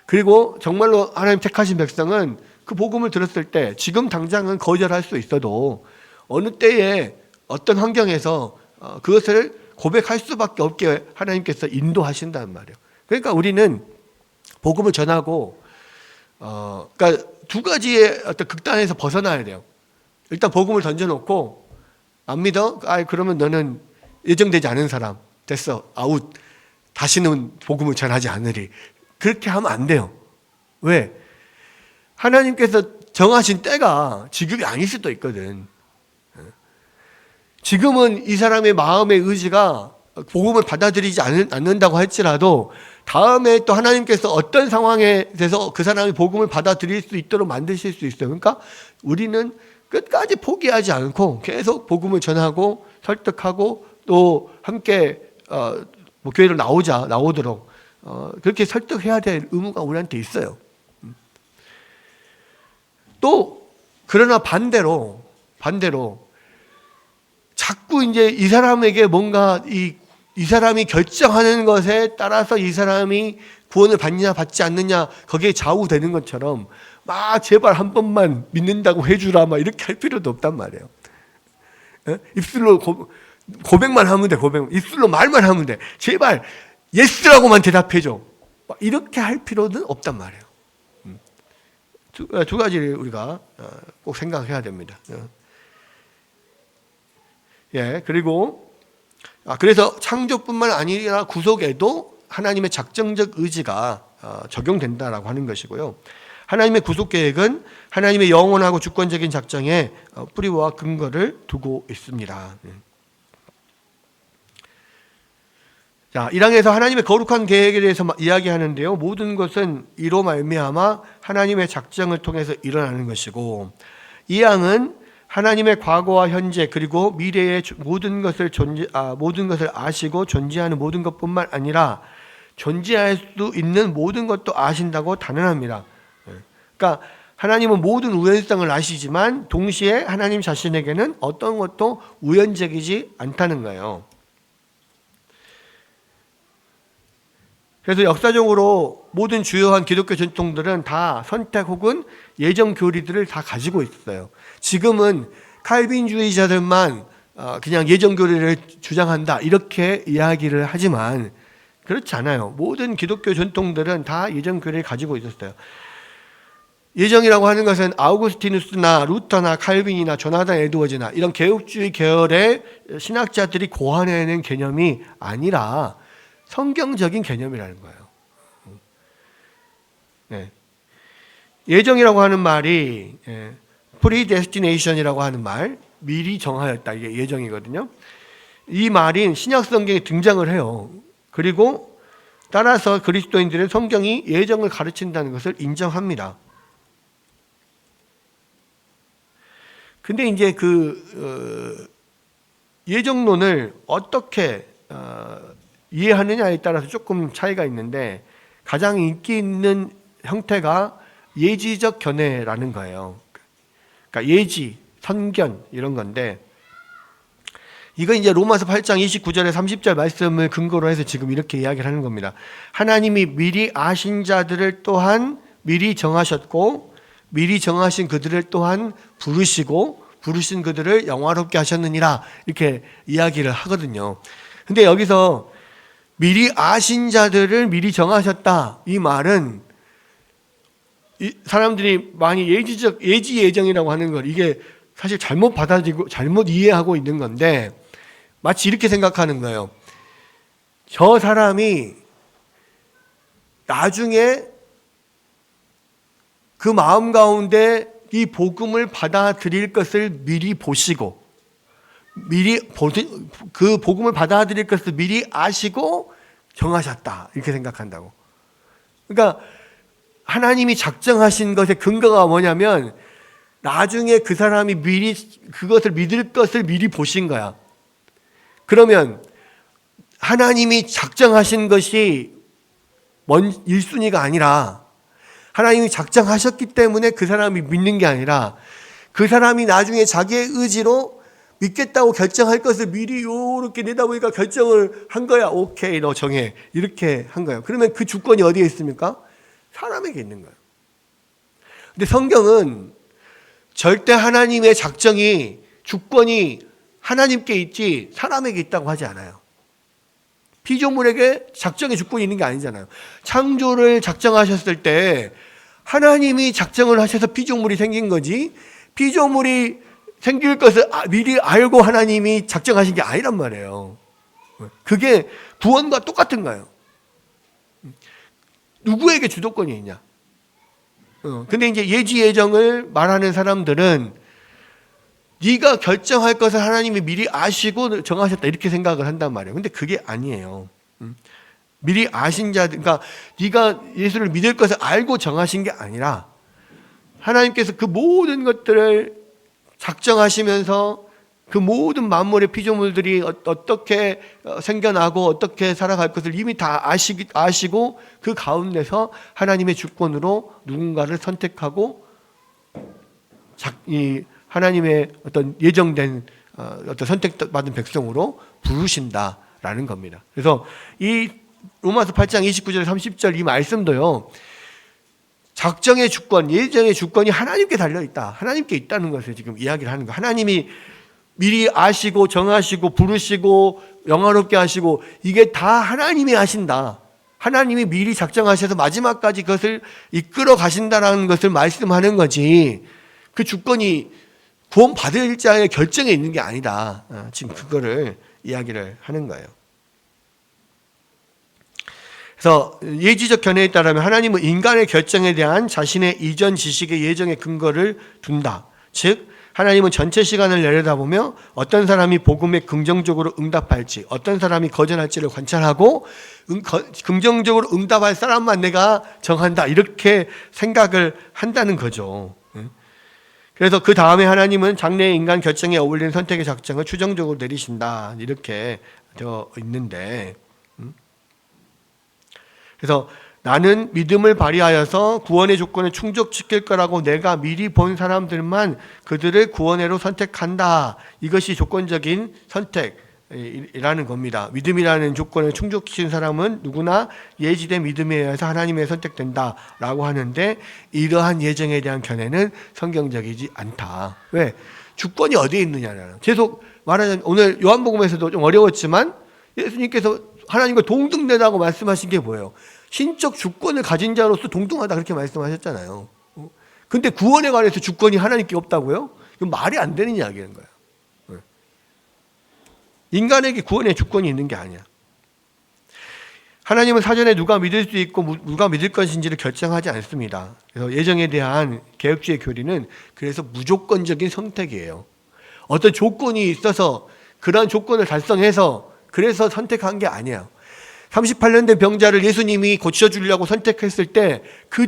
그리고 정말로 하나님 택하신 백성은 그 복음을 들었을 때 지금 당장은 거절할 수 있어도 어느 때에 어떤 환경에서 그것을 고백할 수밖에 없게 하나님께서 인도하신단 말이에요. 그러니까 우리는 복음을 전하고 그러니까 두 가지의 어떤 극단에서 벗어나야 돼요. 일단 복음을 던져놓고 안 믿어? 그러면 너는 예정되지 않은 사람 됐어 아웃. 다시는 복음을 전하지 않으리. 그렇게 하면 안 돼요. 왜? 하나님께서 정하신 때가 지금이 아닐 수도 있거든. 지금은 이 사람의 마음의 의지가 복음을 받아들이지 않는다고 할지라도 다음에 또 하나님께서 어떤 상황에 대해서 그 사람이 복음을 받아들일 수 있도록 만드실 수 있어요. 그러니까 우리는 끝까지 포기하지 않고 계속 복음을 전하고 설득하고 또 함께 뭐 교회로 나오도록 그렇게 설득해야 될 의무가 우리한테 있어요. 또 그러나 반대로 자꾸 이제 이 사람에게 뭔가 이 사람이 결정하는 것에 따라서 이 사람이 구원을 받느냐 받지 않느냐 거기에 좌우되는 것처럼 막 제발 한 번만 믿는다고 해주라 막 이렇게 할 필요도 없단 말이에요. 입술로 고백만 하면 돼. 입술로 말만 하면 돼. 제발 예스라고만 대답해줘. 막 이렇게 할 필요는 없단 말이에요. 두 가지를 우리가 꼭 생각해야 됩니다. 예, 그리고 그래서 창조뿐만 아니라 구속에도 하나님의 작정적 의지가 적용된다라고 하는 것이고요. 하나님의 구속 계획은 하나님의 영원하고 주권적인 작정에 뿌리와 근거를 두고 있습니다. 자, 1장에서 하나님의 거룩한 계획에 대해서 이야기하는데요. 모든 것은 이로 말미암아 하나님의 작정을 통해서 일어나는 것이고, 2장은 하나님의 과거와 현재 그리고 미래의 모든 것을 아시고 존재하는 모든 것뿐만 아니라 존재할 수 있는 모든 것도 아신다고 단언합니다. 그러니까 하나님은 모든 우연성을 아시지만 동시에 하나님 자신에게는 어떤 것도 우연적이지 않다는 거예요. 그래서 역사적으로 모든 주요한 기독교 전통들은 다 선택 혹은 예정 교리들을 다 가지고 있어요. 지금은 칼빈주의자들만 그냥 예정 교리를 주장한다 이렇게 이야기를 하지만 그렇지 않아요. 모든 기독교 전통들은 다 예정 교리를 가지고 있었어요. 예정이라고 하는 것은 아우구스티누스나 루터나 칼빈이나 조나단 에드워즈나 이런 개혁주의 계열의 신학자들이 고안해낸 개념이 아니라 성경적인 개념이라는 거예요. 네. 예정이라고 하는 말이 predestination이라고 하는 말, 미리 정하였다. 이게 예정이거든요. 이 말이 신약 성경에 등장을 해요. 그리고 따라서 그리스도인들은 성경이 예정을 가르친다는 것을 인정합니다. 근데 이제 예정론을 어떻게 이해하느냐에 따라서 조금 차이가 있는데 가장 인기 있는 형태가 예지적 견해라는 거예요. 그러니까 예지, 선견 이런 건데 이거 이제 로마서 8장 29절에 30절 말씀을 근거로 해서 지금 이렇게 이야기를 하는 겁니다. 하나님이 미리 아신 자들을 또한 미리 정하셨고 미리 정하신 그들을 또한 부르신 그들을 영화롭게 하셨느니라 이렇게 이야기를 하거든요. 근데 여기서 미리 아신 자들을 미리 정하셨다. 이 말은 사람들이 많이 예지 예정이라고 하는 걸 이게 사실 잘못 받아들이고 잘못 이해하고 있는 건데 마치 이렇게 생각하는 거예요. 저 사람이 나중에 그 마음 가운데 이 복음을 받아들일 것을 미리 보시고 그 복음을 받아들일 것을 미리 아시고 정하셨다 이렇게 생각한다고. 그러니까 하나님이 작정하신 것의 근거가 뭐냐면 나중에 그 사람이 미리 그것을 믿을 것을 미리 보신 거야. 그러면 하나님이 작정하신 것이 1순위가 아니라 하나님이 작정하셨기 때문에 그 사람이 믿는 게 아니라 그 사람이 나중에 자기의 의지로 믿겠다고 결정할 것을 미리 이렇게 내다보니까 결정을 한 거야. 오케이, 너 정해. 이렇게 한 거예요. 그러면 그 주권이 어디에 있습니까? 사람에게 있는 거예요. 근데 성경은 절대 하나님의 작정이 주권이 하나님께 있지 사람에게 있다고 하지 않아요. 피조물에게 작정의 주권이 있는 게 아니잖아요. 창조를 작정하셨을 때 하나님이 작정을 하셔서 피조물이 생긴 거지 피조물이 생길 것을 미리 알고 하나님이 작정하신 게 아니란 말이에요. 그게 구원과 똑같은 거예요. 누구에게 주도권이 있냐? 근데 이제 예지 예정을 말하는 사람들은 네가 결정할 것을 하나님이 미리 아시고 정하셨다 이렇게 생각을 한단 말이에요. 근데 그게 아니에요. 미리 아신 자, 그러니까 네가 예수를 믿을 것을 알고 정하신 게 아니라 하나님께서 그 모든 것들을 작정하시면서 그 모든 만물의 피조물들이 어떻게 생겨나고 어떻게 살아갈 것을 이미 다 아시고 그 가운데서 하나님의 주권으로 누군가를 선택하고 이 하나님의 어떤 예정된 어떤 선택받은 백성으로 부르신다라는 겁니다. 그래서 이 로마서 8장 29절 30절 이 말씀도요. 작정의 주권, 예정의 주권이 하나님께 달려있다. 하나님께 있다는 것을 지금 이야기를 하는 거예요. 하나님이 미리 아시고 정하시고 부르시고 영화롭게 하시고 이게 다 하나님이 하신다. 하나님이 미리 작정하셔서 마지막까지 그것을 이끌어 가신다라는 것을 말씀하는 거지. 그 주권이 구원 받을 자의 결정에 있는 게 아니다. 지금 그거를 이야기를 하는 거예요. 그래서 예지적 견해에 따르면 하나님은 인간의 결정에 대한 자신의 이전 지식의 예정의 근거를 둔다. 즉 하나님은 전체 시간을 내려다보며 어떤 사람이 복음에 긍정적으로 응답할지 어떤 사람이 거절할지를 관찰하고 긍정적으로 응답할 사람만 내가 정한다 이렇게 생각을 한다는 거죠. 그래서 그 다음에 하나님은 장래의 인간 결정에 어울리는 선택의 작정을 추정적으로 내리신다 이렇게 되어 있는데, 그래서 나는 믿음을 발휘하여서 구원의 조건을 충족시킬 거라고 내가 미리 본 사람들만 그들을 구원회로 선택한다. 이것이 조건적인 선택이라는 겁니다. 믿음이라는 조건을 충족시킨 사람은 누구나 예지된 믿음에 의해서 하나님의 선택된다라고 하는데 이러한 예정에 대한 견해는 성경적이지 않다. 왜? 주권이 어디에 있느냐는. 계속 말하자면 오늘 요한복음에서도 좀 어려웠지만 예수님께서 하나님과 동등되다고 말씀하신 게 뭐예요? 신적 주권을 가진 자로서 동등하다 그렇게 말씀하셨잖아요. 근데 구원에 관해서 주권이 하나님께 없다고요? 이건 말이 안 되는 이야기인 거예요. 인간에게 구원의 주권이 있는 게 아니야. 하나님은 사전에 누가 믿을 수 있고 누가 믿을 것인지를 결정하지 않습니다. 그래서 예정에 대한 개혁주의 교리는 그래서 무조건적인 선택이에요. 어떤 조건이 있어서 그러한 조건을 달성해서 그래서 선택한 게 아니에요. 38년 된 병자를 예수님이 고쳐주려고 선택했을 때 그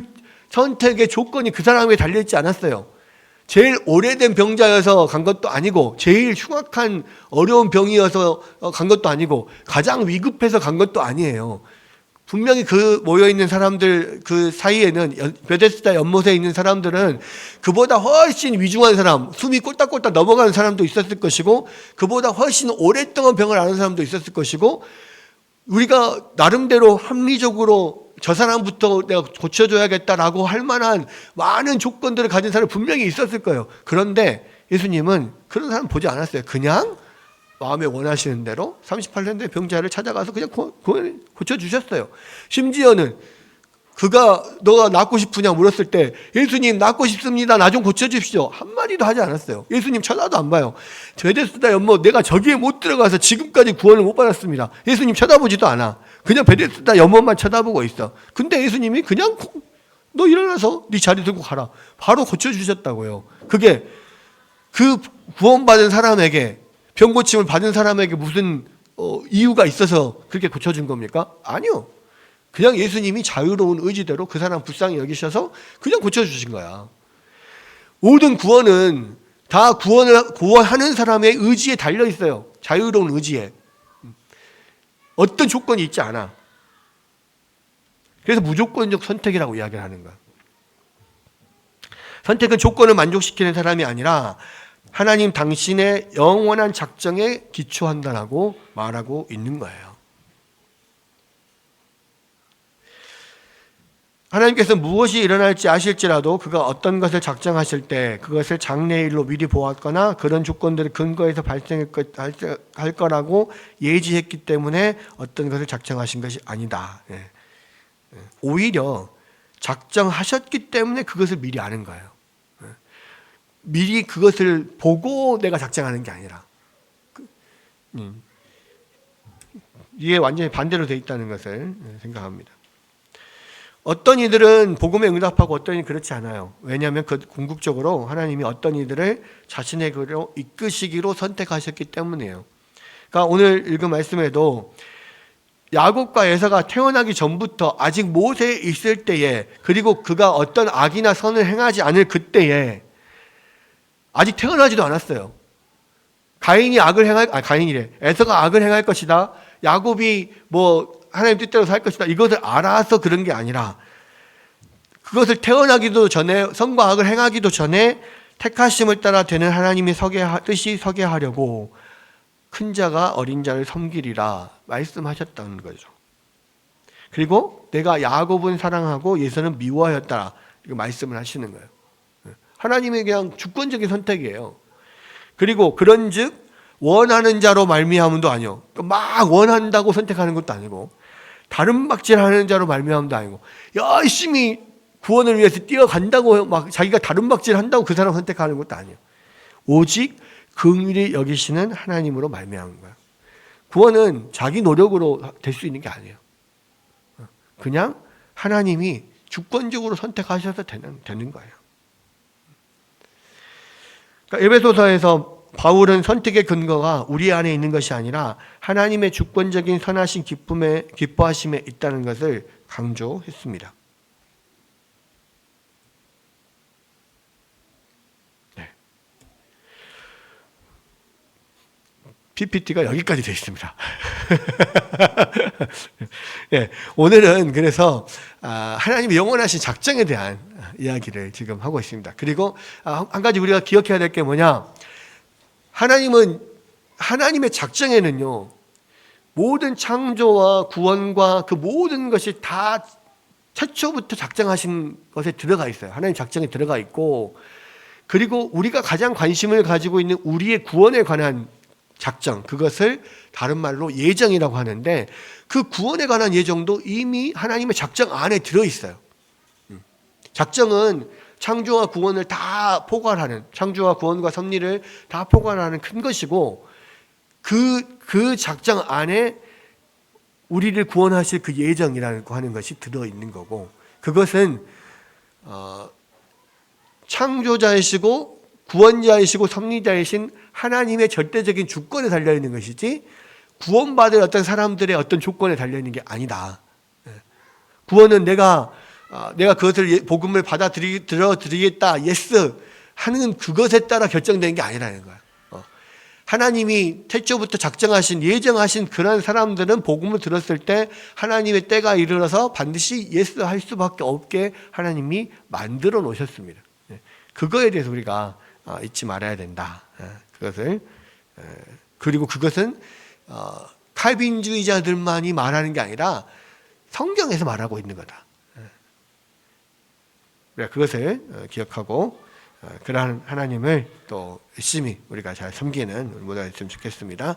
선택의 조건이 그 사람에게 달려있지 않았어요. 제일 오래된 병자여서 간 것도 아니고 제일 흉악한 어려운 병이어서 간 것도 아니고 가장 위급해서 간 것도 아니에요. 분명히 그 모여있는 사람들 그 사이에는 베데스다 연못에 있는 사람들은 그보다 훨씬 위중한 사람, 숨이 꼴딱꼴딱 넘어가는 사람도 있었을 것이고 그보다 훨씬 오랫동안 병을 앓은 사람도 있었을 것이고 우리가 나름대로 합리적으로 저 사람부터 내가 고쳐줘야겠다라고 할 만한 많은 조건들을 가진 사람이 분명히 있었을 거예요. 그런데 예수님은 그런 사람 보지 않았어요. 그냥 마음에 원하시는 대로 38년 된 병자를 찾아가서 그냥 고쳐주셨어요. 심지어는 너가 낫고 싶으냐 물었을 때 예수님 낫고 싶습니다. 나 좀 고쳐주십시오. 한마디도 하지 않았어요. 예수님 쳐다도 안 봐요. 베데스다 연못 내가 저기에 못 들어가서 지금까지 구원을 못 받았습니다. 예수님 쳐다보지도 않아. 그냥 베데스다 연못만 쳐다보고 있어. 근데 예수님이 그냥 너 일어나서 네 자리 들고 가라. 바로 고쳐주셨다고요. 그게 그 구원받은 사람에게 병 고침을 받은 사람에게 무슨 이유가 있어서 그렇게 고쳐준 겁니까? 아니요. 그냥 예수님이 자유로운 의지대로 그 사람 불쌍히 여기셔서 그냥 고쳐주신 거야. 모든 구원은 다 구원하는 사람의 의지에 달려 있어요. 자유로운 의지에. 어떤 조건이 있지 않아. 그래서 무조건적 선택이라고 이야기를 하는 거야. 선택은 조건을 만족시키는 사람이 아니라 하나님 당신의 영원한 작정에 기초한다라고 말하고 있는 거예요. 하나님께서 무엇이 일어날지 아실지라도 그가 어떤 것을 작정하실 때 그것을 장래의 일로 미리 보았거나 그런 조건들을 근거해서 발생할 거라고 예지했기 때문에 어떤 것을 작정하신 것이 아니다. 오히려 작정하셨기 때문에 그것을 미리 아는 거예요. 미리 그것을 보고 내가 작정하는 게 아니라 이게 완전히 반대로 돼 있다는 것을 생각합니다. 어떤 이들은 복음에 응답하고 어떤 이는 그렇지 않아요. 왜냐하면 그 궁극적으로 하나님이 어떤 이들을 자신에게로 이끄시기로 선택하셨기 때문이에요. 그러니까 오늘 읽은 말씀에도 야곱과 에서가 태어나기 전부터 아직 모세에 있을 때에, 그리고 그가 어떤 악이나 선을 행하지 않을 그때에 아직 태어나지도 않았어요. 가인이래. 에서가 악을 행할 것이다. 야곱이 하나님 뜻대로 살 것이다. 이것을 알아서 그런 게 아니라 그것을 태어나기도 전에, 선과 악을 행하기도 전에 택하심을 따라 되는 하나님의 뜻이 서게 하려고 큰 자가 어린 자를 섬기리라 말씀하셨다는 거죠. 그리고 내가 야곱은 사랑하고 에서는 미워하였다, 이거 말씀을 하시는 거예요. 하나님의 그냥 주권적인 선택이에요. 그리고 그런즉 원하는 자로 말미암음도 아니요, 막 원한다고 선택하는 것도 아니고, 다른 박질하는 자로 말미암음도 아니고, 열심히 구원을 위해서 뛰어간다고 막 자기가 다른 박질한다고 그 사람 선택하는 것도 아니에요. 오직 긍휼히 여기시는 하나님으로 말미암은 거예요. 구원은 자기 노력으로 될 수 있는 게 아니에요. 그냥 하나님이 주권적으로 선택하셔서 되는 거예요. 그러니까 에베소서에서 바울은 선택의 근거가 우리 안에 있는 것이 아니라 하나님의 주권적인 선하신 기뻐하심에 있다는 것을 강조했습니다. PPT가 여기까지 되어 있습니다. 네, 오늘은 그래서 하나님의 영원하신 작정에 대한 이야기를 지금 하고 있습니다. 그리고 한 가지 우리가 기억해야 될 게 뭐냐, 하나님의 작정에는요, 모든 창조와 구원과 그 모든 것이 다 최초부터 작정하신 것에 들어가 있어요. 하나님 작정에 들어가 있고, 그리고 우리가 가장 관심을 가지고 있는 우리의 구원에 관한 작정, 그것을 다른 말로 예정이라고 하는데, 그 구원에 관한 예정도 이미 하나님의 작정 안에 들어있어요. 작정은 창조와 구원을 다 포괄하는, 창조와 구원과 섭리를 다 포괄하는 큰 것이고, 그 작정 안에 우리를 구원하실 그 예정이라고 하는 것이 들어있는 거고, 그것은 창조자이시고 구원자이시고 섭리자이신 하나님의 절대적인 주권에 달려있는 것이지, 구원받을 어떤 사람들의 어떤 조건에 달려있는 게 아니다. 구원은 내가 그것을, 복음을 들어드리겠다, 예스 하는 그것에 따라 결정되는 게 아니라는 거야. 하나님이 태초부터 작정하신, 예정하신 그런 사람들은 복음을 들었을 때 하나님의 때가 이르러서 반드시 예스 할 수밖에 없게 하나님이 만들어 놓으셨습니다. 그거에 대해서 우리가 잊지 말아야 된다. 그리고 그것은 칼빈주의자들만이 말하는 게 아니라 성경에서 말하고 있는 거다. 그것을 기억하고 그러한 하나님을 또 열심히 우리가 잘 섬기는 모두가 됐으면 좋겠습니다.